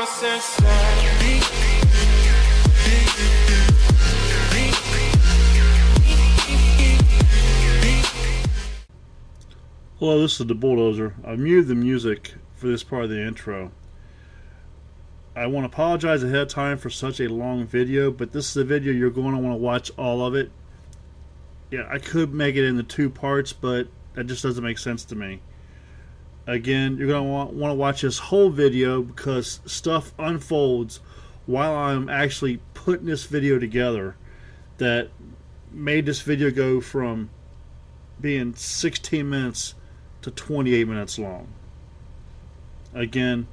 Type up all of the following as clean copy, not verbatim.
a sensei. Hello, this is the Bulldozer. I've muted the music for this part of the intro. I want to apologize ahead of time for such a long video, but this is a video you're going to want to watch all of it. Yeah, I could make it into 2 parts, but that just doesn't make sense to me. Again, you're going to want to watch this whole video because stuff unfolds while I'm actually putting this video together that made this video go from being 16 minutes to 28 minutes long. Again,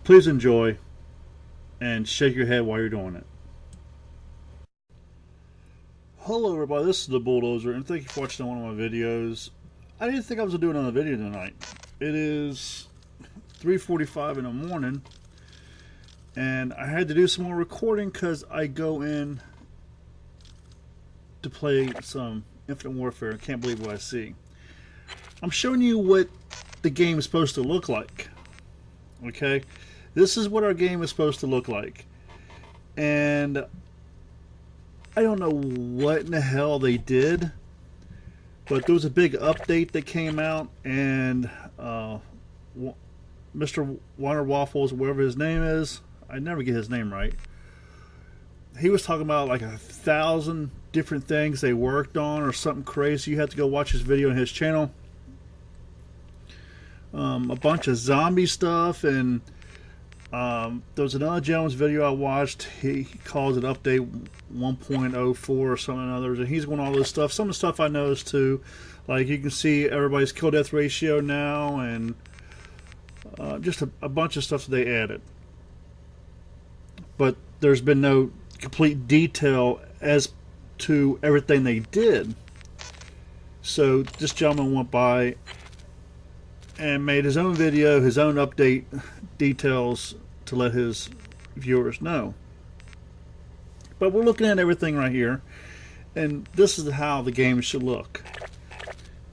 please enjoy and shake your head while you're doing it. Hello everybody, this is the Bulldozer and thank you for watching one of my videos. I didn't think I was going to do another video tonight. It is 3:45 in the morning and I had to do some more recording because I go in to play some Infinite Warfare. I can't believe what I see. I'm showing you what the game is supposed to look like. Okay? This is what our game is supposed to look like. And I don't know what in the hell they did, but there was a big update that came out, and MrRoflWaffles, whatever his name is, I never get his name right. He was talking about like 1,000 different things they worked on or something crazy. You have to go watch his video on his channel. A bunch of zombie stuff, and there was another gentleman's video I watched. He calls it update 1.04 or something or others, and he's going all this stuff. Some of the stuff I noticed too, like you can see everybody's kill death ratio now, and just a bunch of stuff that they added. But there's been no complete detail as to everything they did. So this gentleman went by and made his own video, his own update details to let his viewers know. But we're looking at everything right here, and this is how the game should look.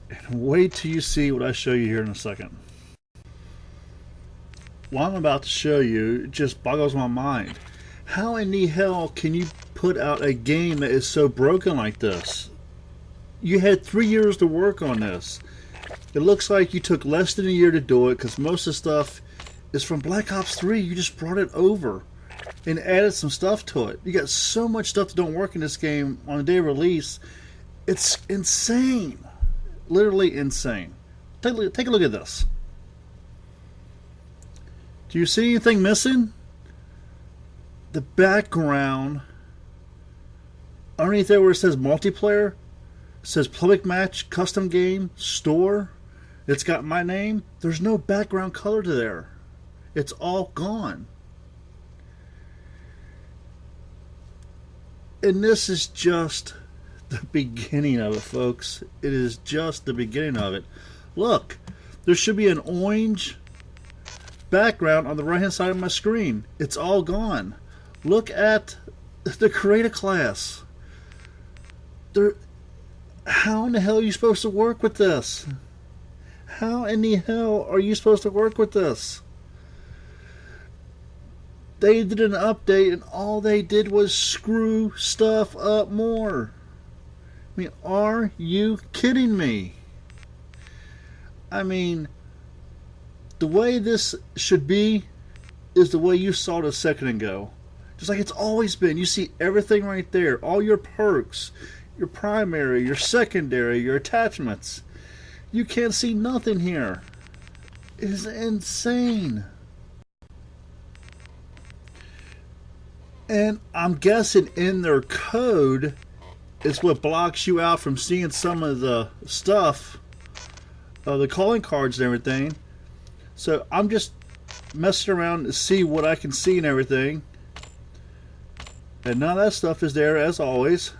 And wait till you see what I show you here in a second. What I'm about to show you, it just boggles my mind. How in the hell can you put out a game that is so broken like this? You had 3 years to work on this. It looks like you took less than a year to do it because most of the stuff is from Black Ops 3. You just brought it over and added some stuff to it. You got so much stuff that don't work in this game on the day of release. It's insane. Literally insane. Take a look at this. Do you see anything missing? The background underneath there where it says multiplayer, it says public match, custom game, store. It's got my name. There's no background color to there. It's all gone. And this is just the beginning of it, folks. It is just the beginning of it. Look, there should be an orange background on the right hand side of my screen. It's all gone. Look at the creator class. How in the hell are you supposed to work with this? How in the hell are you supposed to work with this? They did an update and all they did was screw stuff up more. I mean, are you kidding me? I mean, the way this should be is the way you saw it a second ago. Just like it's always been. You see everything right there. All your perks, your primary, your secondary, your attachments. You can't see nothing here. It is insane. And I'm guessing in their code is what blocks you out from seeing some of the stuff, the calling cards and everything. So I'm just messing around to see what I can see and everything. And none of that stuff is there as always.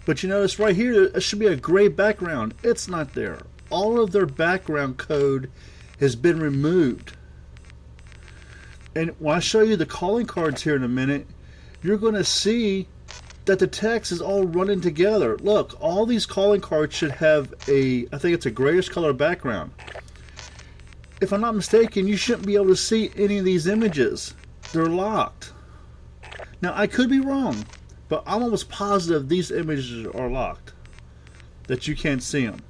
But you notice right here, there should be a gray background. It's not there. All of their background code has been removed. And when I show you the calling cards here in a minute, you're going to see that the text is all running together. Look, all these calling cards should have a, I think it's a grayish color background. if I'm not mistaken, you shouldn't be able to see any of these images. They're locked. Now, I could be wrong, but I'm almost positive these images are locked, that you can't see them.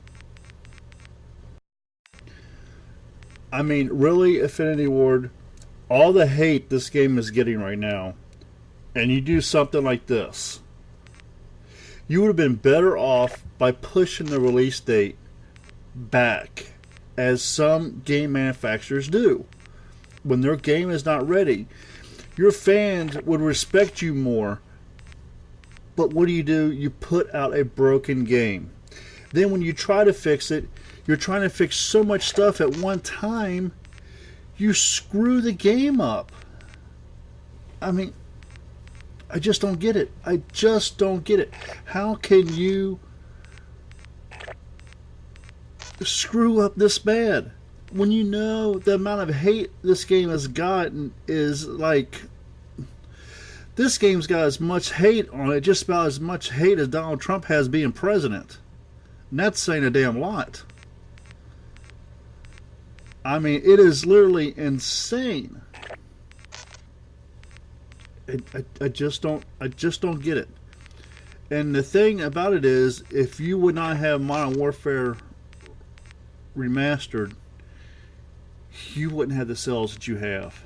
I mean, really, Infinity Ward, all the hate this game is getting right now, and you do something like this, you would have been better off by pushing the release date back, as some game manufacturers do. When their game is not ready, your fans would respect you more. But what do? You put out a broken game. Then when you try to fix it, you're trying to fix so much stuff at one time, you screw the game up. I mean, I just don't get it. I just don't get it. How can you screw up this bad when you know the amount of hate this game has gotten is like, this game's got as much hate on it, just about as much hate as Donald Trump has being president, and that's saying a damn lot. I mean, it is literally insane. I just don't get it. And the thing about it is, if you would not have Modern Warfare Remastered, you wouldn't have the sales that you have.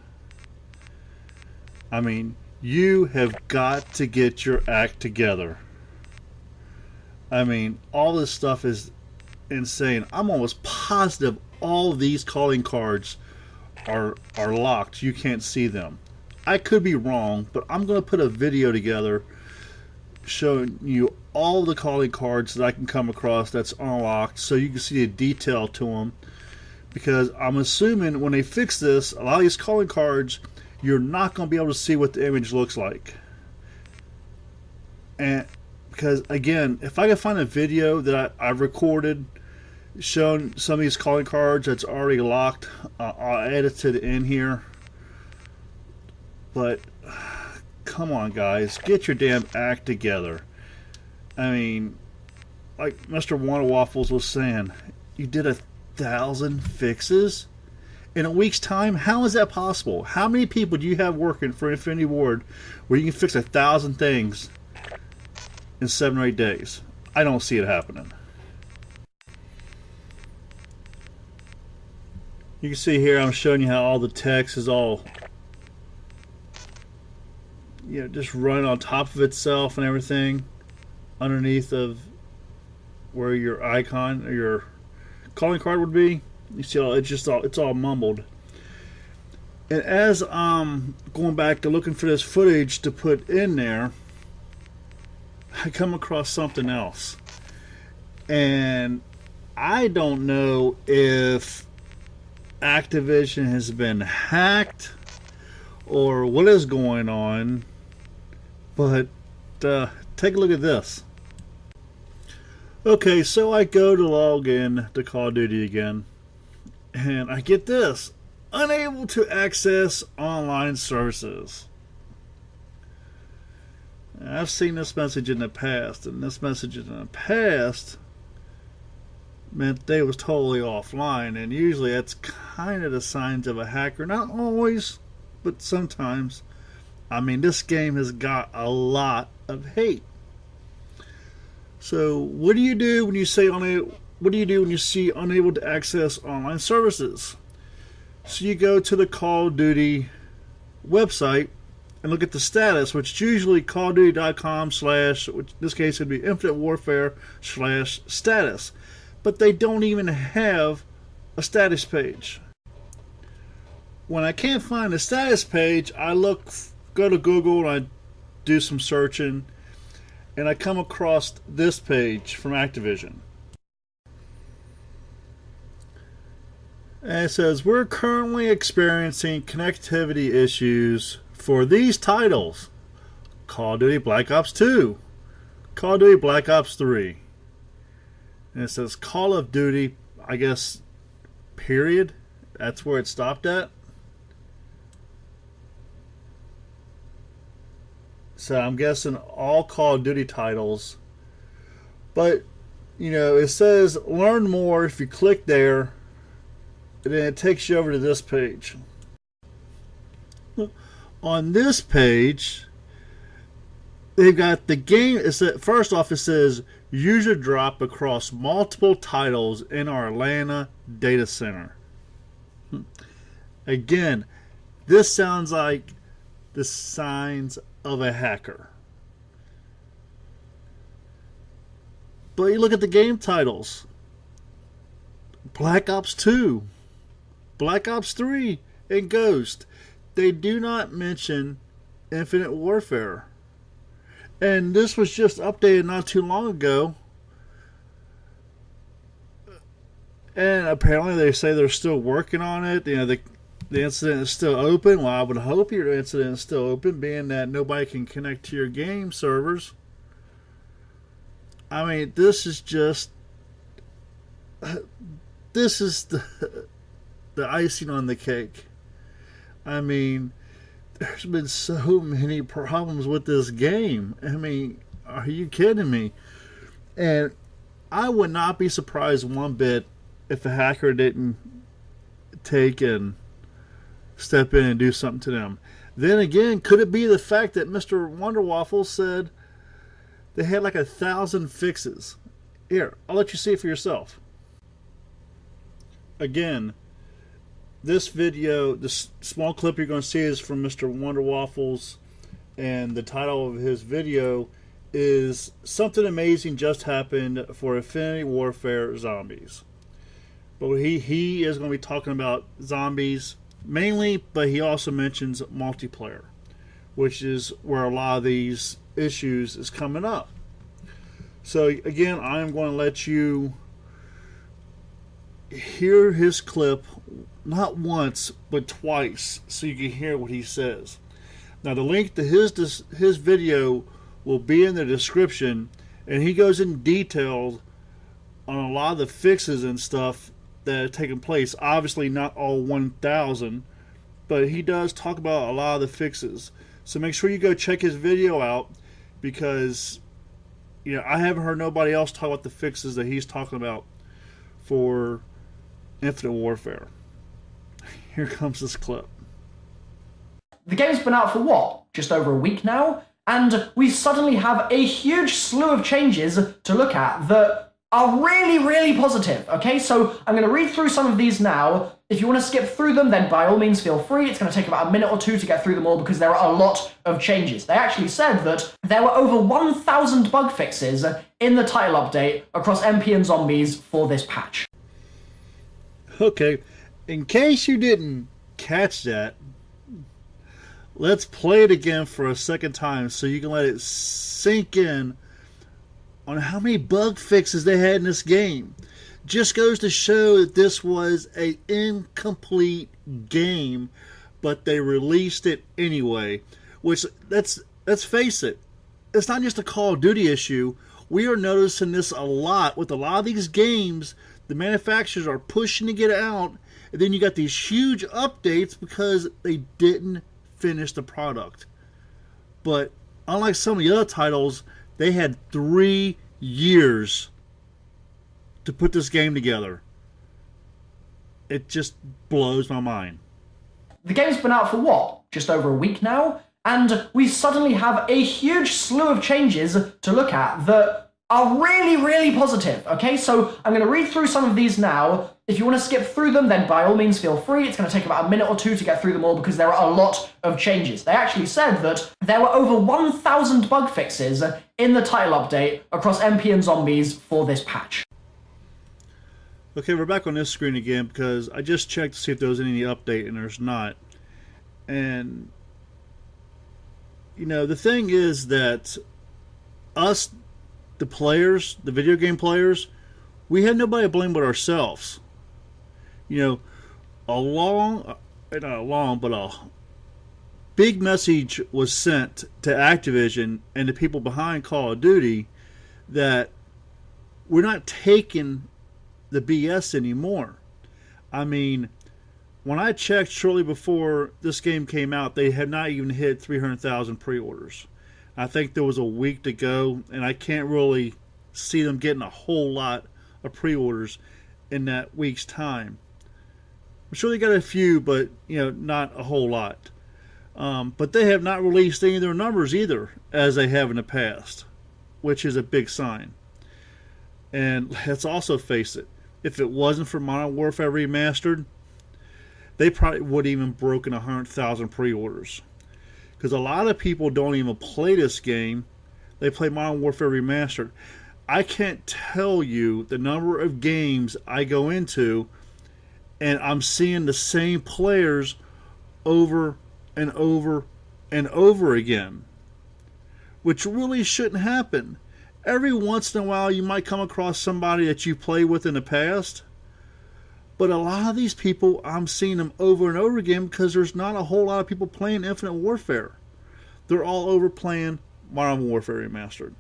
I mean, you have got to get your act together. I mean, all this stuff is insane. I'm almost positive all these calling cards are locked. You can't see them. I could be wrong, but I'm going to put a video together showing you all the calling cards that I can come across that's unlocked, so you can see the detail to them. Because I'm assuming when they fix this, a lot of these calling cards, you're not going to be able to see what the image looks like. And because, again, if I can find a video that I've recorded showing some of these calling cards that's already locked, I'll add it to the end here. But come on, guys, get your damn act together. I mean, like MrRoflWaffles was saying, you did 1,000 fixes in a week's time. How is that possible? How many people do you have working for Infinity Ward where you can fix 1,000 things in 7 or 8 days? I don't see it happening. You can see here I'm showing you how all the text is all, you know, just running on top of itself and everything underneath of where your icon or your calling card would be. You see, it's all mumbled. And as I'm going back to looking for this footage to put in there, I come across something else, and I don't know if Activision has been hacked or what is going on, but take a look at this. Okay, so I go to log in to Call of Duty again, and I get this: unable to access online services. Now, I've seen this message in the past, and this message in the past meant they was totally offline, and usually that's kind of the signs of a hacker. Not always, but sometimes. I mean, this game has got a lot of hate. So what do you do when you say what do you do when you see unable to access online services? So you go to the Call of Duty website and look at the status, which is usually callofduty.com/ which in this case would be Infinite Warfare /status. But they don't even have a status page. When I can't find a status page, I go to Google and I do some searching, and I come across this page from Activision. And it says, we're currently experiencing connectivity issues for these titles: Call of Duty Black Ops 2, Call of Duty Black Ops 3. And it says Call of Duty, I guess, period. That's where it stopped at. So I'm guessing all Call of Duty titles. But, you know, it says learn more if you click there. And then it takes you over to this page. On this page, they've got the game. First off, it says user drop across multiple titles in our Atlanta data center. Again, this sounds like the signs of a hacker. But you look at the game titles: Black Ops 2, Black Ops 3, and Ghost. They do not mention Infinite Warfare. And this was just updated not too long ago. And apparently they say they're still working on it. You know, the incident is still open. Well, I would hope your incident is still open, being that nobody can connect to your game servers. I mean, this is just... This is the icing on the cake. I mean, there's been so many problems with this game. I mean, are you kidding me? And I would not be surprised one bit if a hacker didn't take and step in and do something to them. Then again, could it be the fact that MrWonderWaffles said they had like 1,000 fixes? Here, I'll let you see it for yourself. Again, this video, this small clip you're going to see is from MrWonderWaffles, and the title of his video is "Something Amazing Just Happened for Infinite Warfare Zombies." But he is going to be talking about zombies mainly, but he also mentions multiplayer, which is where a lot of these issues is coming up. So again, I'm going to let you hear his clip not once but twice so you can hear what he says. Now the link to his video will be in the description, and he goes in detail on a lot of the fixes and stuff that have taken place. Obviously not all 1,000, but he does talk about a lot of the fixes. So make sure you go check his video out, because you know, I haven't heard nobody else talk about the fixes that he's talking about for Infinite Warfare. Here comes this clip. The game's been out for what? Just over a week now? And we suddenly have a huge slew of changes to look at that are really, really positive, okay? So I'm going to read through some of these now. If you want to skip through them, then by all means feel free. It's going to take about a minute or two to get through them all because there are a lot of changes. They actually said that there were over 1,000 bug fixes in the title update across MP and zombies for this patch. Okay, in case you didn't catch that, let's play it again for a second time so you can let it sink in on how many bug fixes they had in this game. Just goes to show that this was an incomplete game, but they released it anyway. Which, let's face it, it's not just a Call of Duty issue. We are noticing this a lot with a lot of these games. The manufacturers are pushing to get it out, and then you got these huge updates because they didn't finish the product. But unlike some of the other titles, they had 3 years to put this game together. It just blows my mind. The game's been out for what? Just over a week now? And we suddenly have a huge slew of changes to look at that are really, really positive, okay? So I'm going to read through some of these now. If you want to skip through them, then by all means feel free. It's going to take about a minute or two to get through them all because there are a lot of changes. They actually said that there were over 1,000 bug fixes in the title update across MP and zombies for this patch. Okay, we're back on this screen again because I just checked to see if there was any update, and there's not. And, you know, the thing is that us, the players, the video game players, we had nobody to blame but ourselves. You know, not a big message was sent to Activision and the people behind Call of Duty that we're not taking the BS anymore. I mean, when I checked shortly before this game came out, they had not even hit 300,000 pre-orders. I think there was a week to go, and I can't really see them getting a whole lot of pre-orders in that week's time. I'm sure they got a few, but not a whole lot. But they have not released any of their numbers either, as they have in the past, which is a big sign. And let's also face it, if it wasn't for Modern Warfare Remastered, they probably would have even broken 100,000 pre-orders. Because a lot of people don't even play this game. They play Modern Warfare Remastered. I can't tell you the number of games I go into and I'm seeing the same players over and over and over again, which really shouldn't happen. Every once in a while you might come across somebody that you played with in the past, but a lot of these people, I'm seeing them over and over again because there's not a whole lot of people playing Infinite Warfare. They're all over playing Modern Warfare Remastered.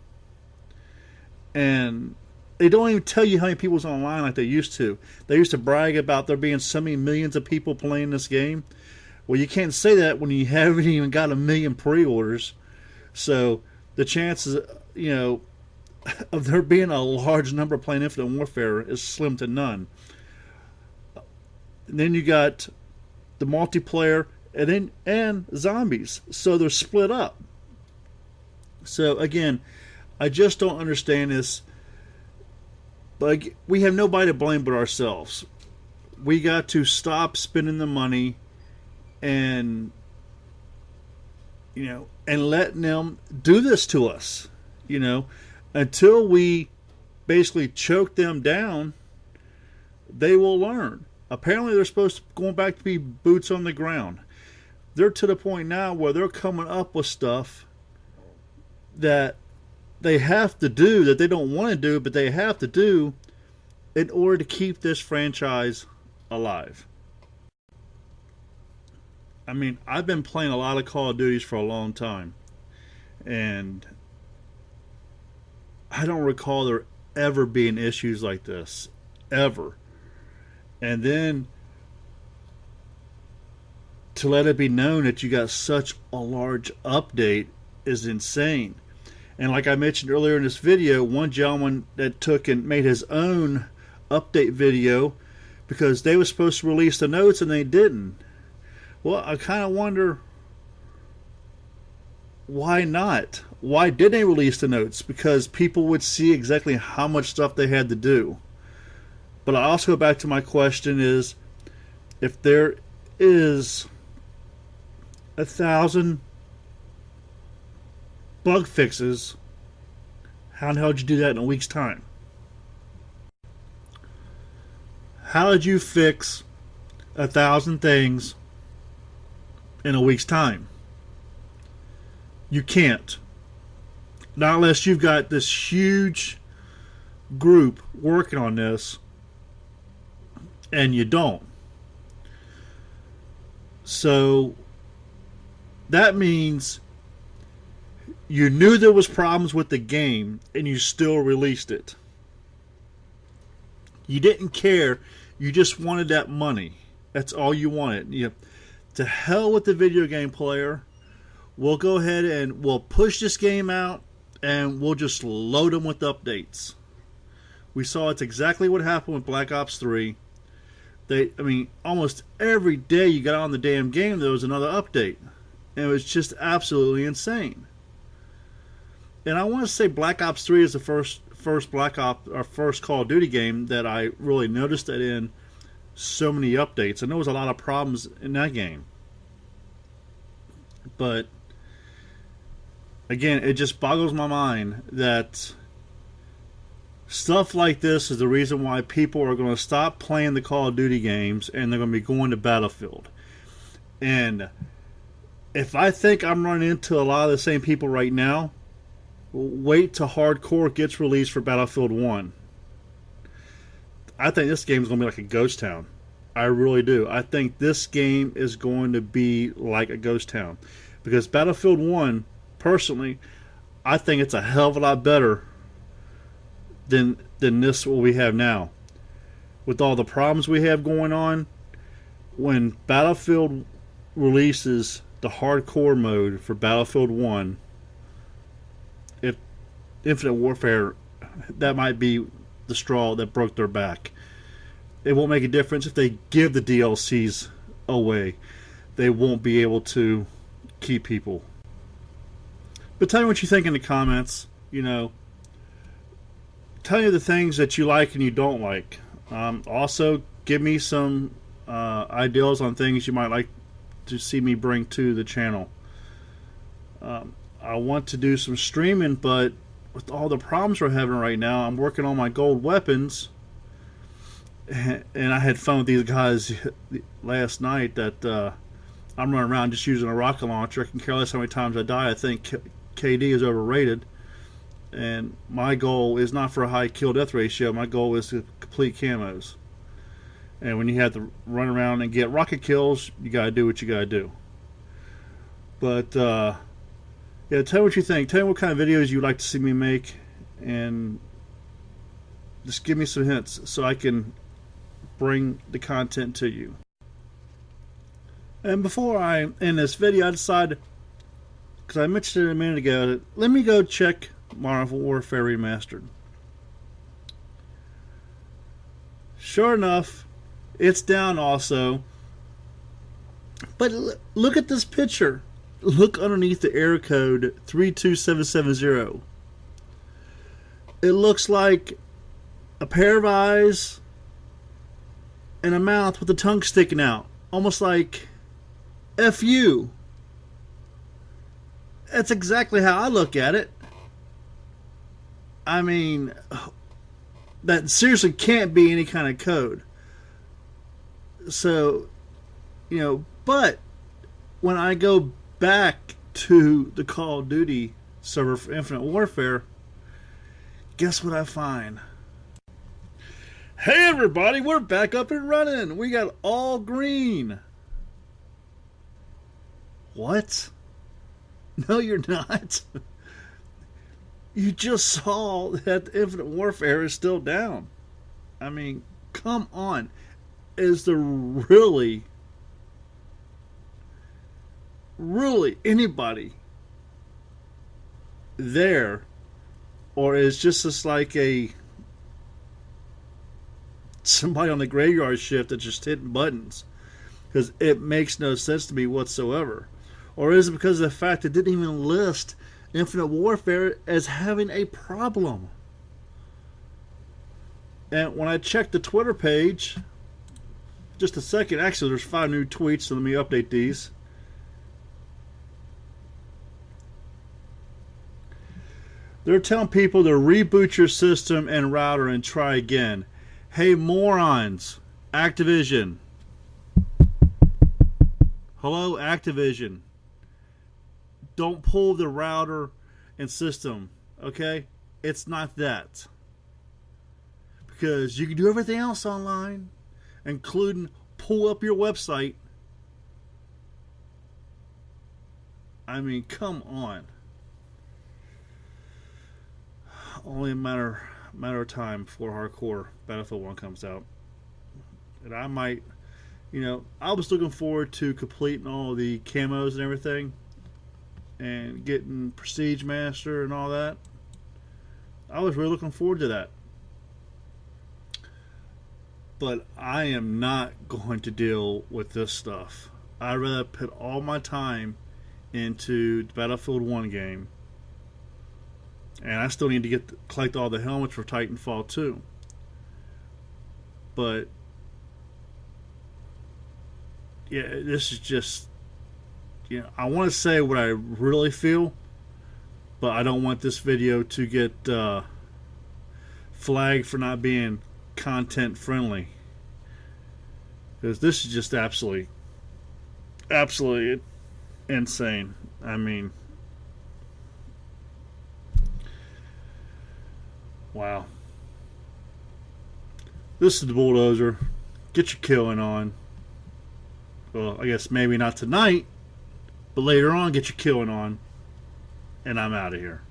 And they don't even tell you how many people's online like they used to. They used to brag about there being so many millions of people playing this game. Well, you can't say that when you haven't even got 1 million pre-orders. So the chances, of there being a large number playing Infinite Warfare is slim to none. And then you got the multiplayer and zombies. So they're split up. So again, I just don't understand this. But we have nobody to blame but ourselves. We got to stop spending the money and letting them do this to us. Until we basically choke them down, they will learn. Apparently they're supposed to going back to be boots on the ground. They're to the point now where they're coming up with stuff that they have to do, that they don't want to do, but they have to do in order to keep this franchise alive. I mean, I've been playing a lot of Call of Duties for a long time, and I don't recall there ever being issues like this, ever. And then to let it be known that you got such a large update is insane. And like I mentioned earlier in this video, one gentleman that took and made his own update video because they were supposed to release the notes and they didn't. Well, I kind of wonder why not? Why didn't they release the notes? Because people would see exactly how much stuff they had to do. But I also go back to my question is, if there is 1,000 bug fixes, how in the hell did you do that in a week's time? How did you fix 1,000 things in a week's time? You can't. Not unless you've got this huge group working on this, and you don't. So that means you knew there was problems with the game and you still released it. You didn't care. You just wanted that money. That's all you wanted. To hell with the video game player. We'll go ahead and we'll push this game out and we'll just load them with updates. We saw it's exactly what happened with Black Ops 3. Almost every day you got on the damn game, there was another update. And it was just absolutely insane. And I want to say Black Ops 3 is the first Black Ops, or first Call of Duty game that I really noticed that in so many updates. And there was a lot of problems in that game. But again, it just boggles my mind that stuff like this is the reason why people are going to stop playing the Call of Duty games and they're going to be going to Battlefield. And if I think I'm running into a lot of the same people right now, wait till Hardcore gets released for Battlefield 1. I think this game is going to be like a ghost town. I really do. I think this game is going to be like a ghost town. Because Battlefield 1, personally, I think it's a hell of a lot better than this what we have now. With all the problems we have going on, when Battlefield releases the hardcore mode for Battlefield 1, if Infinite Warfare, that might be the straw that broke their back. it won't make a difference if they give the DLCs away. They won't be able to keep people. But tell me what you think in the comments. You know, tell me the things that you like and you don't like. Also, give me some ideas on things you might like to see me bring to the channel. I want to do some streaming, but with all the problems we're having right now, I'm working on my gold weapons. And I had fun with these guys last night that I'm running around just using a rocket launcher. I can care less how many times I die. I think KD is overrated. And my goal is not for a high kill-death ratio. My goal is to complete camos. And when you have to run around and get rocket kills, you got to do what you got to do. But, yeah, tell me what you think. Tell me what kind of videos you'd like to see me make. And just give me some hints so I can bring the content to you. And before I end this video, I decided, because I mentioned it a minute ago, let me go check Modern Warfare Remastered. Sure enough, it's down also. But look at this picture. Look underneath the error code 32770. It looks like a pair of eyes and a mouth with a tongue sticking out. Almost like F you. That's exactly how I look at it. I mean, that seriously can't be any kind of code. So, you know, but when I go back to the Call of Duty server for Infinite Warfare, guess what I find? Hey everybody, we're back up and running. We got all green. What? No, you're not. You just saw that Infinite Warfare is still down. I mean, come on. Is there really anybody there? Or is just this like somebody on the graveyard shift that's just hitting buttons? Because it makes no sense to me whatsoever. Or is it because of the fact it didn't even list Infinite Warfare as having a problem? And when I checked the Twitter page, just a second, actually there's 5 new tweets, so let me update these. They're telling people to reboot your system and router and try again. Hey morons, Activision. Hello, Activision. Don't pull the router and system, okay? It's not that. Because you can do everything else online, including pull up your website. I mean, come on. Only a matter of time before Hardcore Battlefield 1 comes out. And I might, you know, I was looking forward to completing all the camos and everything, and getting Prestige Master and all that. I was really looking forward to that. But I am not going to deal with this stuff. I'd rather put all my time into the Battlefield 1 game. And I still need to collect all the helmets for Titanfall 2. But yeah, this is just, you know, I want to say what I really feel, but I don't want this video to get flagged for not being content friendly, because this is just absolutely insane. I mean, wow. This is the Bulldozer. Get your killing on. Well, I guess maybe not tonight, but later on, get your killing on. And I'm out of here.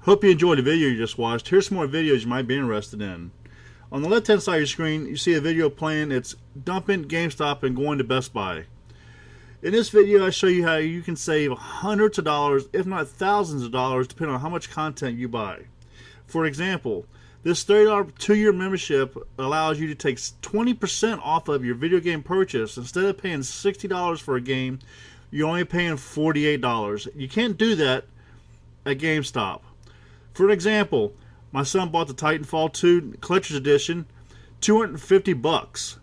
Hope you enjoyed the video you just watched. Here's some more videos you might be interested in. On the left hand side of your screen, you see a video playing. It's dumping GameStop and going to Best Buy. In this video, I show you how you can save hundreds of dollars, if not thousands of dollars, depending on how much content you buy. For example, This $30 2-year membership allows you to take 20% off of your video game purchase. Instead of paying $60 for a game, you're only paying $48. You can't do that at GameStop. For an example, my son bought the Titanfall 2 Collector's Edition, $250.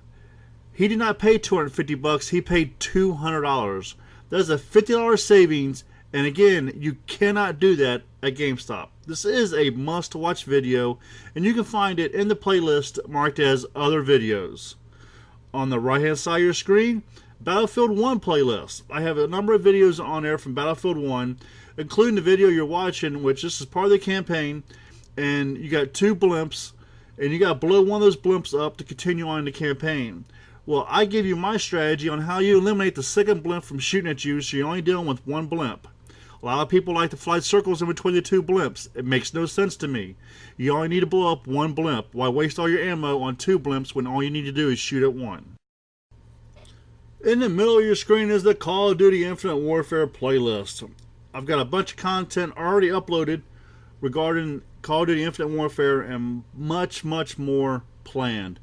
He did not pay $250, he paid $200. That is a $50 savings, and again, you cannot do that at GameStop. This is a must-watch video, and you can find it in the playlist marked as Other Videos. On the right-hand side of your screen, Battlefield 1 playlist. I have a number of videos on there from Battlefield 1, including the video you're watching, which this is part of the campaign, and you got 2 blimps, and you got to blow one of those blimps up to continue on the campaign. Well, I give you my strategy on how you eliminate the second blimp from shooting at you, so you're only dealing with 1 blimp. A lot of people like to fly circles in between the 2 blimps. It makes no sense to me. You only need to blow up 1 blimp. Why waste all your ammo on 2 blimps when all you need to do is shoot at 1? In the middle of your screen is the Call of Duty Infinite Warfare playlist. I've got a bunch of content already uploaded regarding Call of Duty Infinite Warfare and much, much more planned.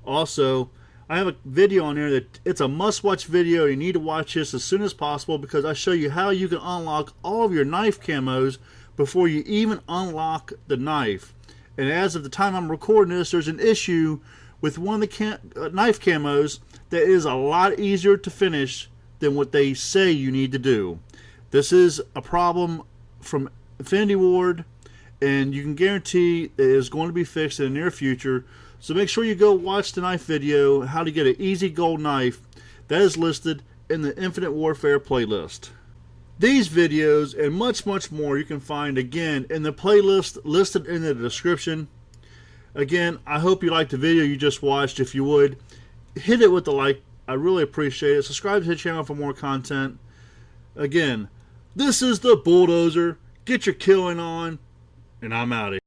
Also, I have a video on there that it's a must-watch video. You need to watch this as soon as possible because I show you how you can unlock all of your knife camos before you even unlock the knife. And as of the time I'm recording this, there's an issue with one of the knife camos that is a lot easier to finish than what they say you need to do. This is a problem from Infinity Ward, and you can guarantee it is going to be fixed in the near future. So make sure you go watch the knife video, how to get an easy gold knife. That is listed in the Infinite Warfare playlist. These videos and much, much more you can find again in the playlist listed in the description. Again, I hope you liked the video you just watched. If you would, hit it with the like. I really appreciate it. Subscribe to the channel for more content. Again, this is the Bulldozer. Get your killing on, and I'm out of here.